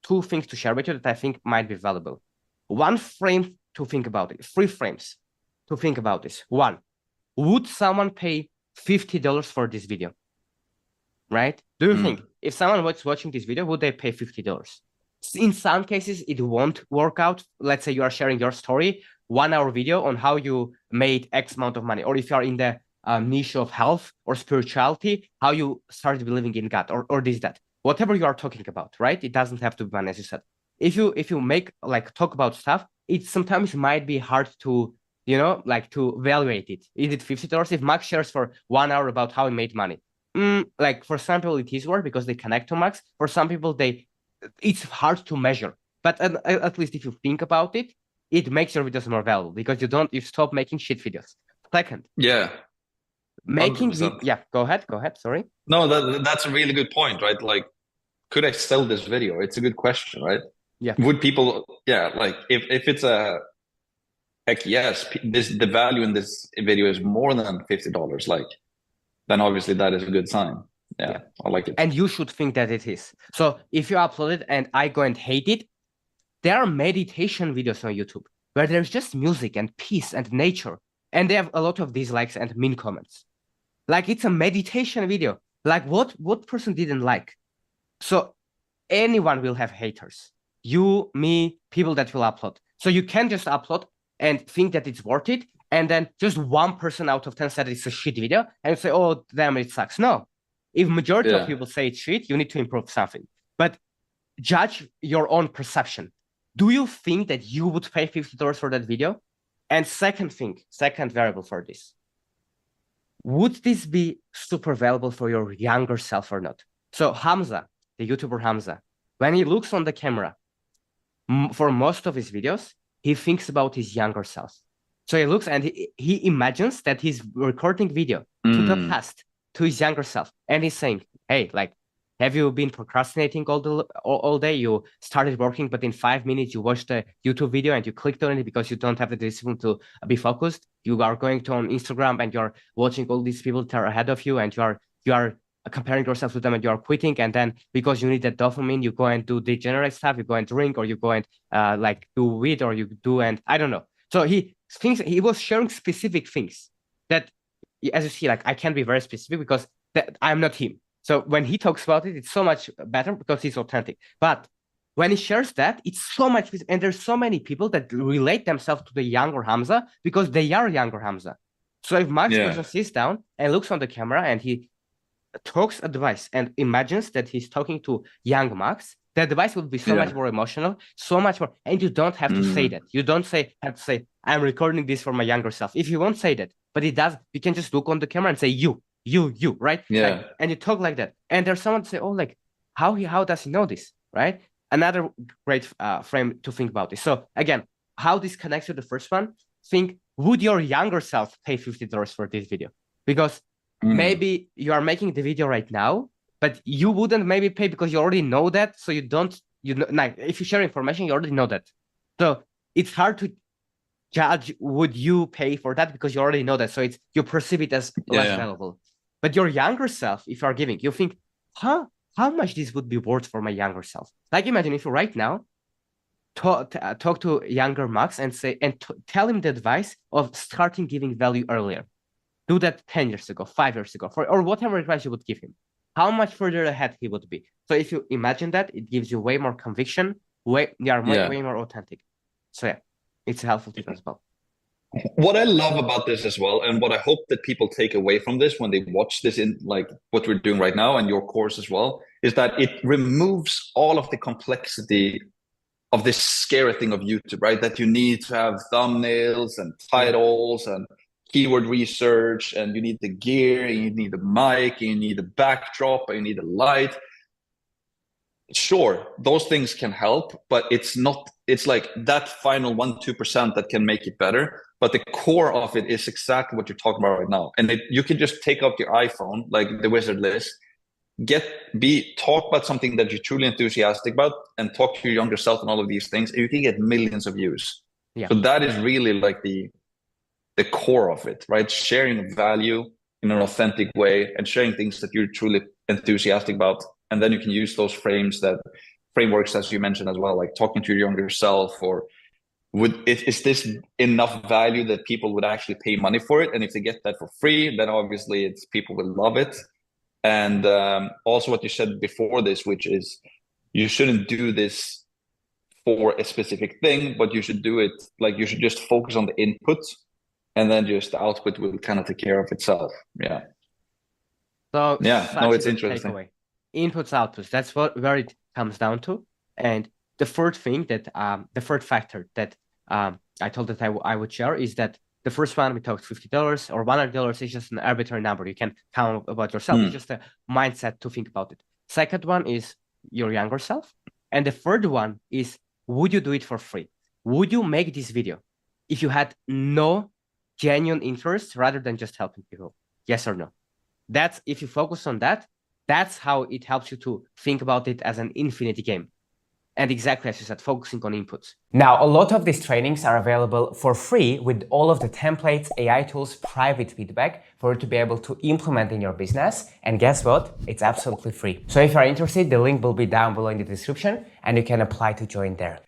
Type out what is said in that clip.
two things to share with you that I think might be valuable. One frame to think about it, 3 frames to think about this. One, would someone pay $50 for this video? Right? Do you think if someone was watching this video, would they pay $50? In some cases, it won't work out. Let's say you are sharing your story, 1 hour video on how you made X amount of money, or if you are in the niche of health or spirituality, how you started believing in God, or this, that, whatever you are talking about, right? It doesn't have to be money, as you said. If you make like talk about stuff, it sometimes might be hard to, you know, like to evaluate it. Is it $50? If Max shares for 1 hour about how he made money, like for some people it is worth because they connect to Max. For some people, it's hard to measure. But at least if you think about it, it makes your videos more valuable because you stop making shit videos. Second, Yeah, making 100%. yeah, go ahead. Sorry. No, that's a really good point, right? Like, could I sell this video? It's a good question, right? Yeah. Would people, yeah, like if it's a heck yes, the value in this video is more than $50, like then obviously that is a good sign. Yeah, Yeah. I like it. And you should think that it is. So if you upload it and I go and hate it, there are meditation videos on YouTube where there's just music and peace and nature, and they have a lot of dislikes and mean comments. Like it's a meditation video. Like what person didn't like? So anyone will have haters. You, me, people that will upload. So you can just upload and think that it's worth it, and then just 1% out of 10 said it's a shit video, and say, oh, damn, it sucks. No. If majority of Yeah. people say it's shit, you need to improve something. But judge your own perception. Do you think that you would pay $50 for that video? And second variable for this, would this be super valuable for your younger self or not? So Hamza, the YouTuber Hamza, when he looks on the camera, for most of his videos, he thinks about his younger self. So he looks and he imagines that he's recording video to the past, to his younger self. And he's saying, hey, like, have you been procrastinating all day? You started working, but in 5 minutes you watched a YouTube video and you clicked on it because you don't have the discipline to be focused. You are going to on Instagram and you're watching all these people that are ahead of you, and you are comparing yourself to them, and you are quitting. And then because you need that dopamine, you go and do degenerate stuff. You go and drink, or you go and like do weed, or you do, and I don't know. So he was sharing specific things that, as you see, like I can't be very specific because I'm not him. So when he talks about it, it's so much better because he's authentic. But when he shares that, it's so much, and there's so many people that relate themselves to the younger Hamza because they are younger Hamza. So if Max Yeah. Perzon sits down and looks on the camera and he talks advice and imagines that he's talking to young Max, the advice would be so much more emotional, so much more. And you don't have to say that. You don't have to say, I'm recording this for my younger self. If you won't say that, but it does, you can just look on the camera and say, you, right? Yeah. Like, and you talk like that. And there's someone to say, oh, like, how does he know this, right? Another great frame to think about this. So again, how this connects to the first one, think, would your younger self pay $50 for this video? Because maybe you are making the video right now, but you wouldn't maybe pay because you already know that. So you don't, like, if you share information, you already know that. So it's hard to judge, would you pay for that, because you already know that. So you perceive it as less valuable. But your younger self, if you are giving, you think, how much this would be worth for my younger self? Like imagine if you right now talk to younger Max and say, and tell him the advice of starting giving value earlier. Do that 10 years ago, 5 years ago, or whatever advice you would give him. How much further ahead he would be. So if you imagine that, it gives you way more conviction, way more authentic. So yeah, it's a helpful tip as well. What I love about this as well, and what I hope that people take away from this when they watch this in like what we're doing right now and your course as well, is that it removes all of the complexity of this scary thing of YouTube, right? That you need to have thumbnails and titles and keyword research, and you need the gear, and you need the mic, and you need the backdrop, and you need the light. Sure, those things can help, but it's like that final 1-2% that can make it better. But the core of it is exactly what you're talking about right now. And you can just take up your iPhone, like the wizard list, talk about something that you're truly enthusiastic about, and talk to your younger self and all of these things, and you can get millions of views. Yeah. So that is really like the core of it, right? Sharing value in an authentic way and sharing things that you're truly enthusiastic about. And then you can use those frames that frameworks, as you mentioned as well, like talking to your younger self, or is this enough value that people would actually pay money for it? And if they get that for free, then obviously people will love it. And also what you said before this, which is you shouldn't do this for a specific thing, but you should do it, like you should just focus on the input, and then just the output will kind of take care of itself. Yeah. So yeah, no, it's interesting. Takeaway. Inputs, outputs. That's where it comes down to. And the third thing that the third factor that I told that I would share is that the first one, we talked $50 or $100 is just an arbitrary number. You can count about yourself. It's just a mindset to think about it. Second one is your younger self. And the third one is, would you do it for free? Would you make this video if you had no genuine interest rather than just helping people? Yes or no? That's, if you focus on that, that's how it helps you to think about it as an infinity game. And exactly as you said, focusing on inputs. Now, a lot of these trainings are available for free with all of the templates, AI tools, private feedback for you to be able to implement in your business. And guess what? It's absolutely free. So if you're interested, the link will be down below in the description and you can apply to join there.